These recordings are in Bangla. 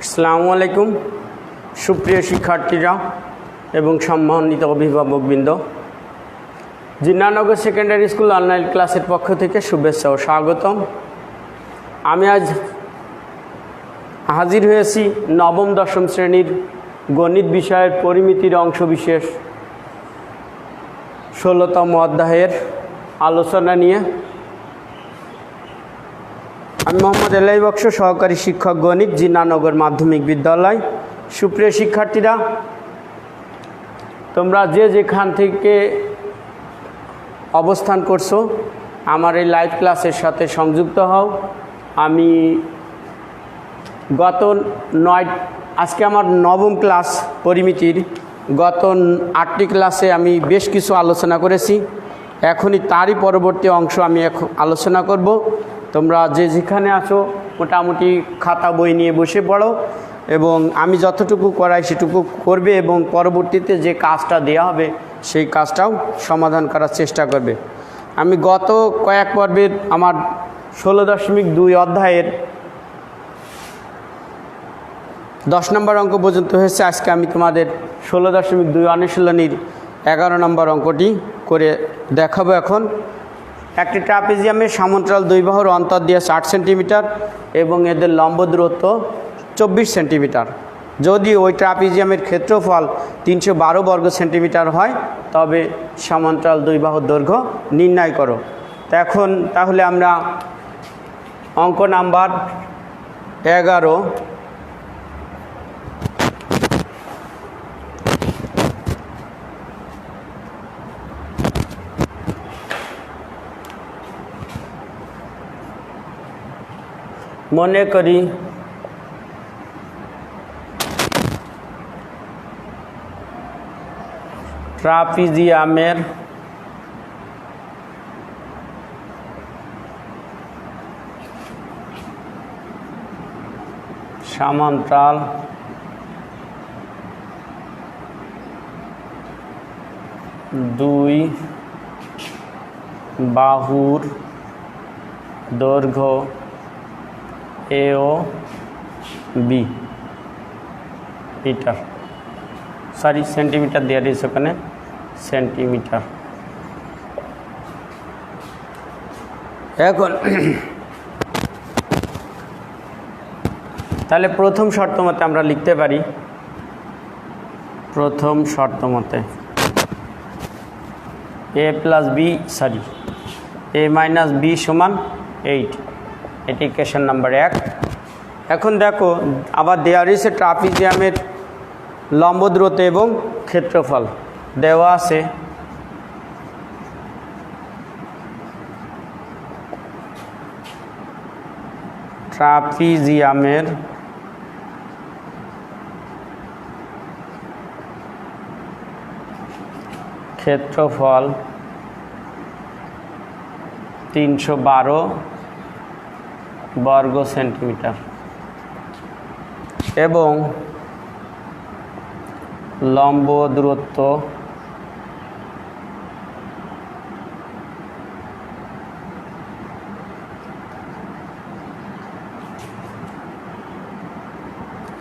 আসসালামু আলাইকুম সুপ্রিয় শিক্ষার্থীরা এবং সম্মানিত অভিভাবকবৃন্দ, জিন্নাহনগর সেকেন্ডারি স্কুল অনলাইন ক্লাসের পক্ষ থেকে শুভেচ্ছা ও স্বাগতম। আমি আজ হাজির হয়েছি নবম দশম শ্রেণীর গণিত বিষয়ের পরিমিতির অংশবিশেষ 16তম অধ্যায়ের আলোচনা নিয়ে। আমি মোহাম্মদ এলাই বক্স, সহকারী শিক্ষক গণিত, জিন্নাহনগর মাধ্যমিক বিদ্যালয়। সুপ্রিয় শিক্ষার্থীরা, তোমরা যে যেখান থেকে অবস্থান করছো আমার এই লাইভ ক্লাসের সাথে সংযুক্ত হও। আমি আজকে আমার নবম ক্লাস পরিমিতির। গত 8টি ক্লাসে আমি বেশ কিছু আলোচনা করেছি, এখনই তারই পরবর্তী অংশ আমি এখন আলোচনা করব। তোমরা যে যেখানে আছো মোটামুটি খাতা বই নিয়ে বসে পড়ো এবং আমি যতটুকু করাই সেটুকু করবে এবং পরবর্তীতে যে কাজটা দেয়া হবে সেই কাজটাও সমাধান করার চেষ্টা করবে। আমি গত কয়েক পর্বের আমার 16.2 অধ্যায়ের 10 নম্বর অঙ্ক পর্যন্ত হয়েছে। আজকে আমি তোমাদের 16.2 অনুশীলনীর 11 নম্বর অঙ্কটি করে দেখাবো। এখন একটি ট্রাপিজিয়ামের সমান্তরাল দুই বাহুর অন্তর দিয়ে 60 সেন্টিমিটার এবং এদের লম্ব দূরত্ব 24 সেন্টিমিটার। যদি ওই ট্রাপিজিয়ামের ক্ষেত্রফল 312 বর্গ সেন্টিমিটার হয় তবে সমান্তরাল দুই বাহুর দৈর্ঘ্য নির্ণয় করো। তাহলে আমরা অঙ্ক নাম্বার 11 মনে করি ট্রাপিজিয়ামের সমান্তরাল দুই বাহুর দৈর্ঘ্য এ ও বি মিটার, সেন্টিমিটার দেওয়া রয়েছে ওখানে, সেন্টিমিটার। এখন তাহলে প্রথম শর্ত মতে আমরা লিখতে পারি, প্রথম শর্ত মতে এ মাইনাস বি সমান 8, এটি ইকুয়েশন নাম্বার 1। এখন দেখো আবার দেওয়া রয়েছে ট্রাপিজিয়ামের লম্ব দূরত্ব এবং ক্ষেত্রফল দেওয়া আছে। ট্রাপিজিয়ামের ক্ষেত্রফল 312 বর্গ সেন্টিমিটার এবং লম্ব দূরত্ব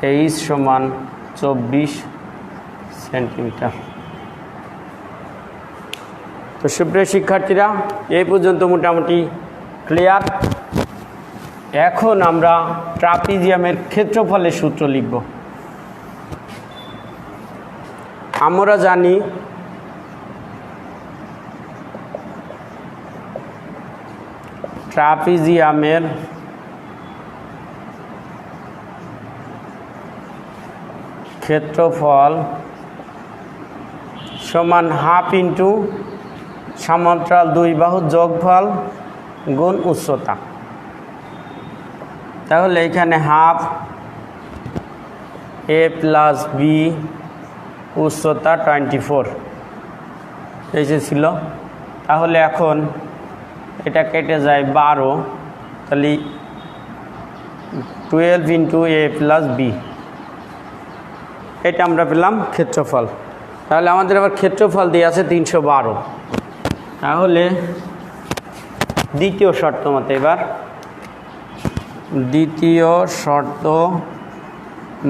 24 সেন্টিমিটার। তো সুপ্রিয় শিক্ষার্থীরা, এই পর্যন্ত মোটামুটি ক্লিয়ার। এখন আমরা ট্রাপিজিয়ামের ক্ষেত্রফলের সূত্র লিখব। আমরা জানি ট্রাপিজিয়ামের ক্ষেত্রফল সমান হাফ ইন্টু সমান্তরাল দুই বাহুর যোগফল গুণ উচ্চতা। তাহলে এখানে হাফ এ প্লাস বি, উচ্চতা 24 এই যে ছিল। তাহলে এখন এটা কেটে যায় 12, তাহলে 12 ইন্টু এ প্লাস বি, এটা আমরা পেলাম ক্ষেত্রফল। তাহলে আমাদের আবার ক্ষেত্রফল দিয়ে আছে 312। তাহলে দ্বিতীয় শর্ত মতে এবার দ্বিতীয় শর্ত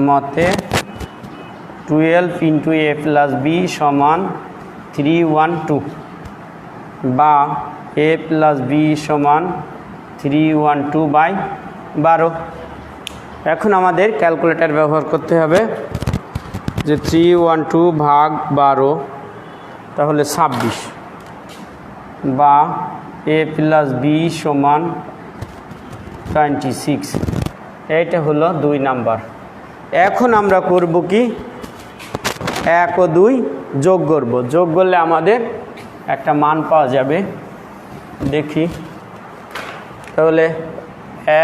মতে 12 ইন্টু a প্লাস বি সমান 312 বা a প্লাস বি সমান 312/12। এখন আমাদের ক্যালকুলেটর ব্যবহার করতে হবে যে 312 ভাগ 12 তাহলে 26 বা a প্লাস বি সমান 26। এইটা হলো 2 নাম্বার। এখন আমরা করব কি 1 ও 2 যোগ করব। যোগ করলে আমাদের একটা মান পাওয়া যাবে। দেখি তাহলে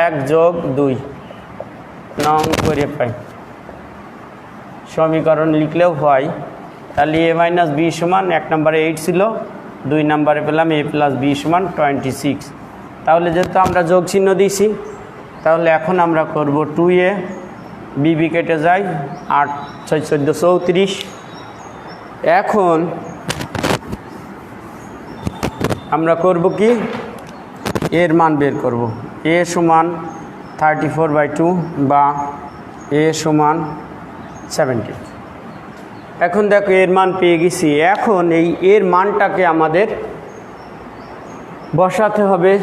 1 যোগ 2 নং করে পাই। সমীকরণ লিখলেও হয়। তাহলে a মাইনাস বি সমান 1 নম্বরে 8 ছিল, 2 নম্বরে পেলাম a প্লাস বি সমান 26। তাহলে যেহেতু আমরা যোগ চিহ্ন দিয়েছি তাহলে এখন আমরা করব 2a, বি কেটে যায়, 8 6 14 34। এখন আমরা করব কি এর মান বের করব। a সমান 34/2 বা a সমান 70। এখন দেখো এর মান পেয়ে গেছি। এখন এই এর মানটাকে আমাদের বসাতে হবে।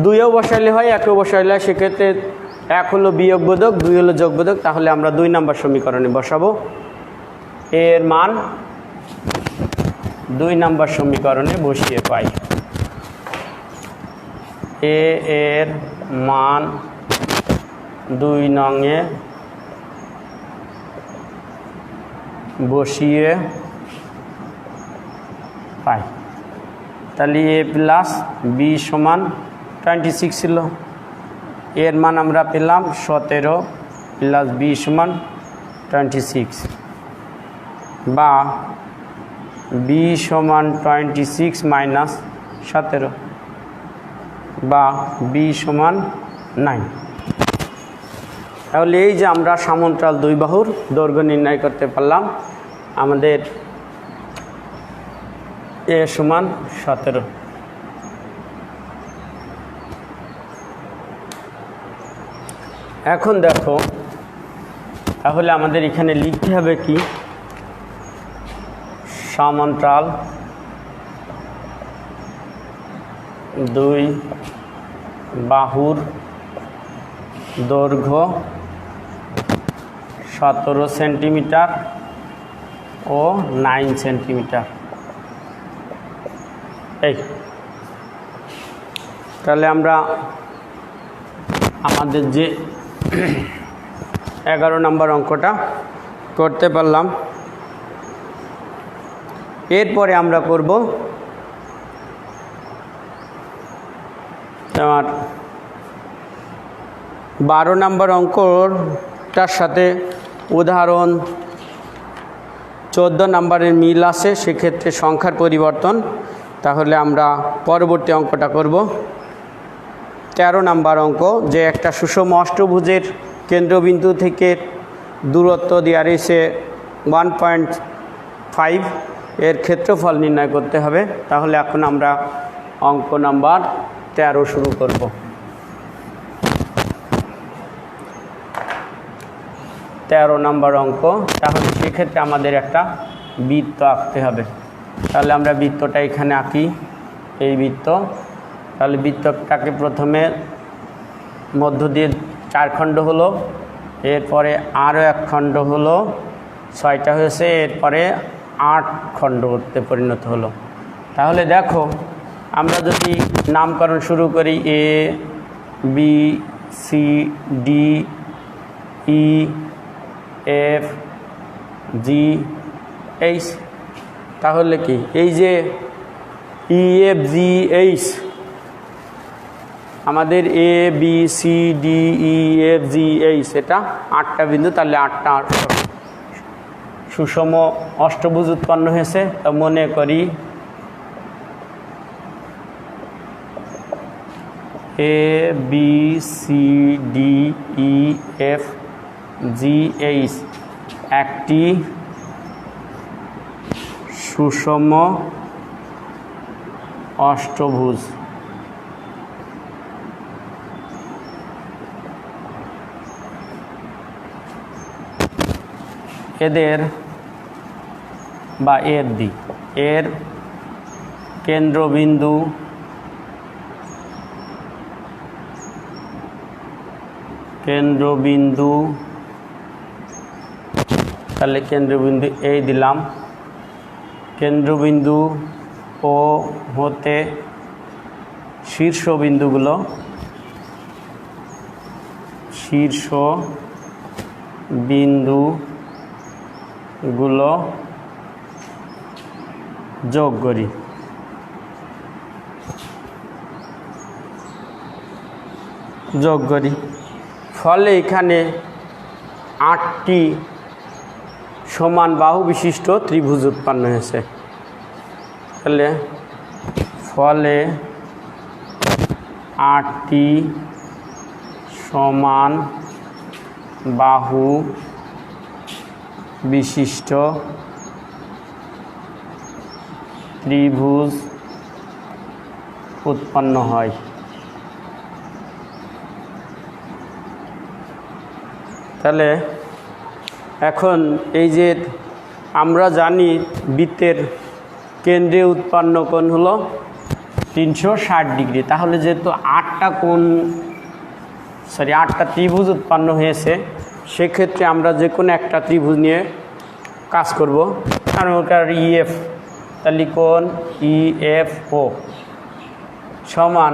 2-এও বসাইলে হয়, 1-এও বসাইলে হয়। সেক্ষেত্রে 1 হলো বিয়োগ বোধক, 2 হলো যোগ বোধক। তাহলে আমরা 2 নম্বর সমীকরণে বসাবো। এর মান 2 নম্বর সমীকরণে বসিয়ে পাই। a এর মান 2 নংয়ে বসিয়ে পাই। তাহলে a প্লাস বি সমান 26 ছিল, এর মান আমরা পেলাম 17 প্লাস বি সমান 26 বা বি সমান 26 মাইনাস 17 বা বি সমান 9। তাহলে এই যে আমরা সমান্তরাল 2 বাহুর দৈর্ঘ্য নির্ণয় করতে পারলাম। আমাদের a সমান 17। এখন দেখো তাহলে আমাদের এখানে লিখতে হবে কি সমান্তরাল 2 বাহুর দৈর্ঘ্য 17 সেন্টিমিটার ও 9 সেন্টিমিটার। এই তাহলে আমরা আমাদের যে 11 নম্বর অঙ্কটা করতে পারলাম। এরপরে আমরা করব আমার 12 নম্বর অঙ্কটার সাথে উদাহরণ 14 নম্বরের মিল আছে, সেক্ষেত্রে সংখ্যার পরিবর্তন। তাহলে আমরা পরবর্তী অঙ্কটা করব 13 নম্বর অঙ্ক, যে একটা সুষম অষ্টভুজের কেন্দ্রবিন্দু থেকে দূরত্ব দেওয়া রয়েছে 1.5, এর ক্ষেত্রফল নির্ণয় করতে হবে। তাহলে এখন আমরা অঙ্ক নাম্বার 13 শুরু করব। 13 নম্বর অঙ্ক। তাহলে সেক্ষেত্রে আমাদের একটা বৃত্ত আঁকতে হবে। তাহলে আমরা বৃত্তটা এখানে আঁকি, এই বৃত্ত। তাহলে বৃত্তটাকে প্রথমে মধ্য দিয়ে 4 খণ্ড হলো, এরপরে আরও 1 খণ্ড হলো, 6টা হয়েছে, এরপরে 8 খণ্ডতে পরিণত হলো। তাহলে দেখো আমরা যদি নামকরণ শুরু করি a b c d e f g h, তাহলে কি এই যে e f g h আমাদের a b c d e f g h এটা 8টা বিন্দু। তাহলে 8টা সুষম অষ্টভুজ উৎপন্ন হয়েছে। তা মনে করি a b c d e f g h একটি সুষম অষ্টভুজ। এদের বা এর দিক, এর কেন্দ্রবিন্দু তাহলে কেন্দ্রবিন্দু এই দিলাম, কেন্দ্রবিন্দু ও হতে শীর্ষবিন্দুগুলো যোগ করি। ফলে এখানে 8টি সমান বাহু বিশিষ্ট ত্রিভুজ উৎপন্ন হয়েছে। তাহলে ফলে 8টি সমান বাহু বিশিষ্ট ত্রিভুজ উৎপন্ন হয়। তাহলে এখন এই যে আমরা জানি বৃত্তের কেন্দ্রে উৎপন্ন কোণ হলো 360 ডিগ্রি, তাহলে যেহেতু 8টা ত্রিভুজ উৎপন্ন হয়েছে, সেক্ষেত্রে আমরা যে কোনো একটা ত্রিভুজ নিয়ে কাজ করব। কারণ ওটার ইএফ, তাহলে কোণ ইএফও সমান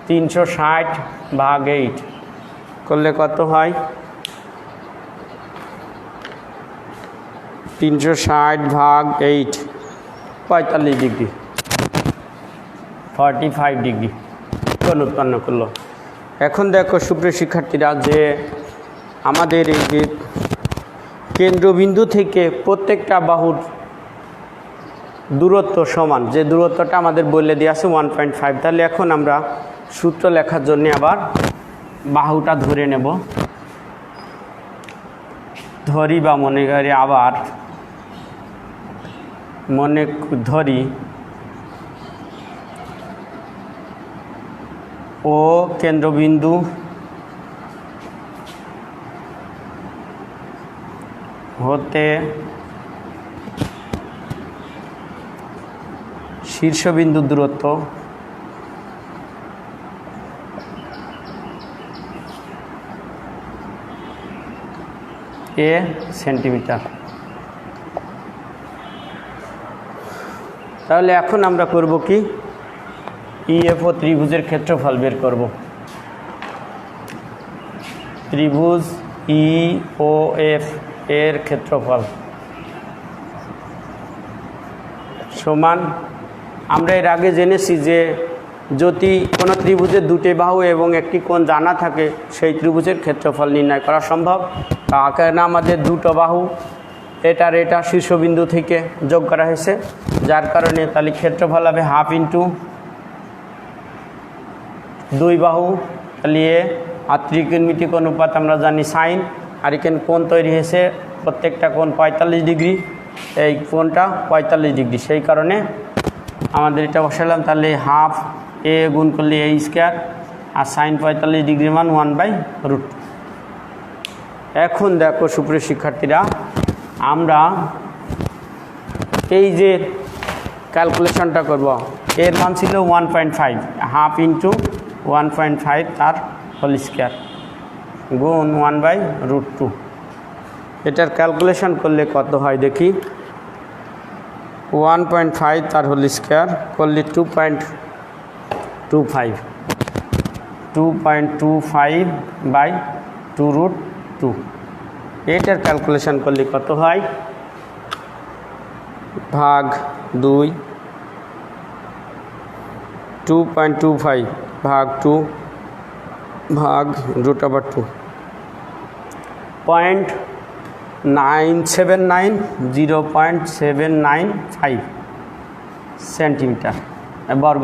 360/8 করলে কত হয়? 360/8 45 ডিগ্রি, 45 ডিগ্রি কোণ উৎপন্ন করলো। এখন দেখো সুপ্রিয় শিক্ষার্থীরা, যে আমাদের এই যে কেন্দ্রবিন্দু থেকে প্রত্যেকটা বাহুর দূরত্ব সমান, যে দূরত্বটা আমাদের বলে দিয়ে আছে 1.5। তাহলে এখন আমরা সূত্র লেখার জন্য আবার বাহুটা ধরে নেব, বা মনে করি আবার ধরি ও কেন্দ্রবিন্দু হতে শীর্ষবিন্দুর দূরত্ব সেন্টিমিটার। তাহলে এখন আমরা করব কি, ইএফও ত্রিভুজের ক্ষেত্রফল বের করব। ত্রিভুজ ইওএফ এর ক্ষেত্রফল সমান, আমরা এর আগে জেনেছি যে যদি কোনো ত্রিভুজের দুটি বাহু এবং একটি কোণ জানা থাকে, সেই ত্রিভুজের ক্ষেত্রফল নির্ণয় করা সম্ভব। কারণ আমাদের দুটো বাহু এটা শীর্ষবিন্দু থেকে যোগ করা হয়েছে, যার কারণে তাহলে ক্ষেত্রফল হবে 1/2 2 বাহু, তাহলে আর ত্রিকোণমিতিক অনুপাত আমরা জানি সাইন, আর এখানে কোণ তৈরি হয়েছে, প্রত্যেকটা কোণ 45 ডিগ্রি, এই কোণটা 45 ডিগ্রি, সেই কারণে আমাদের এটা বসালাম। তাহলে 1/2 এ গুণ করলে a², আর সাইন 45 ডিগ্রির মান 1/√। এখন দেখো সুপ্রিয় শিক্ষার্থীরা, আমরা এই যে ক্যালকুলেশনটা করব, এর মান ছিল 1.5, 1/2 × 1.5 তার হোল স্কয়ার গুণ 1/√2। এটার ক্যালকুলেশন করলে কত হয় দেখি, 1.5 তার হোল স্কয়ার করলে 2.25/2√2। এটার ক্যালকুলেশন করলে কত হয়, ভাগ 2, 2.25 ভাগ 2 ভাগ √2, 0.795 সেন্টিমিটার, বর্গ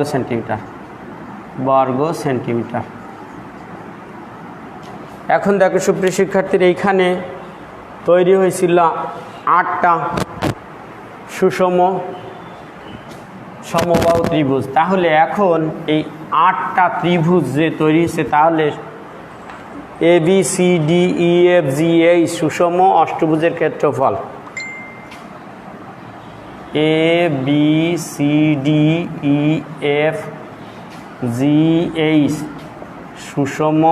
সেন্টিমিটার। এখন দেখো সুপ্রিয় শিক্ষার্থীর, এইখানে তৈরি হয়েছিল 8টা সুষম সমবাহু ত্রিভুজ। তাহলে এখন এই 8টা ত্রিভুজ যে তৈরি হয়েছে, তাহলে A B C D E F G এই সুষম অষ্টভুজের ক্ষেত্রফল। A B C D E F G H সুষম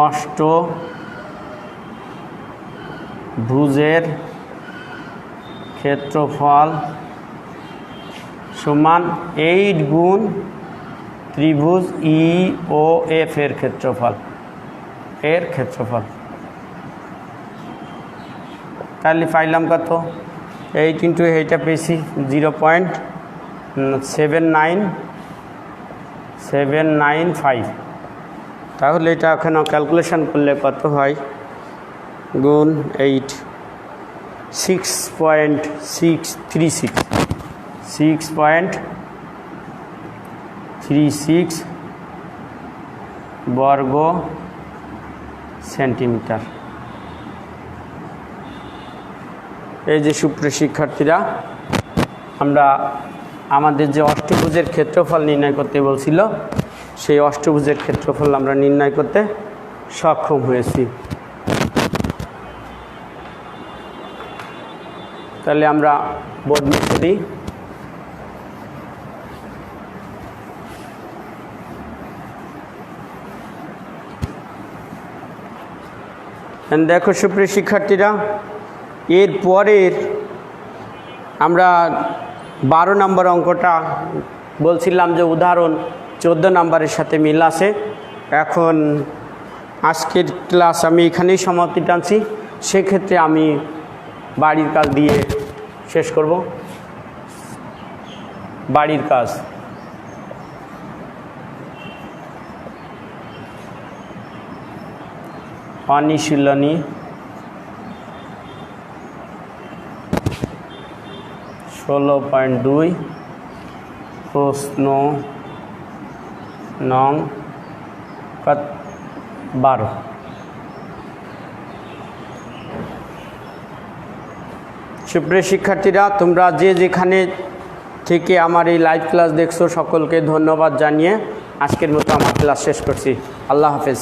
অষ্টভুজের ক্ষেত্রফল সমান 8 গুণ ত্রিভুজ ই ও এফ এর ক্ষেত্রফল। তাহলে পাইলাম কত? 8 ইন্টু এইটা পেয়েছি 0.79795। তাহলে এটা এখানে ক্যালকুলেশন করলে কত হয়? গুণ 8 6.36 বর্গ সেন্টিমিটার। এই যে সুপ্রিয় শিক্ষার্থীরা, আমরা আমাদের যে অষ্টভুজের ক্ষেত্রফল নির্ণয় করতে বলছিল, সেই অষ্টভুজের ক্ষেত্রফল আমরা নির্ণয় করতে সক্ষম হয়েছি। তাহলে আমরা বোর্ড মুছে দিই। দেখো সুপ্রিয় শিক্ষার্থীরা, এর পরের আমরা 12 নম্বর অঙ্কটা বলছিলাম যে উদাহরণ 14 নম্বরের সাথে মিল আছে। এখন আজকের ক্লাস আমি এখানেই সমাপ্তি টানছি। সেক্ষেত্রে আমি বাড়ির কাজ দিয়ে শেষ করব। বাড়ির কাজ অনুশীলনী 16.2 প্রশ্ন নং 12। সুপ্রিয় শিক্ষার্থীরা, তোমরা যে যেখানে থেকে আমার এই লাইভ ক্লাস দেখছো সকলকে ধন্যবাদ জানিয়ে আজকের মতো আমার ক্লাস শেষ করছি। আল্লাহ হাফেজ।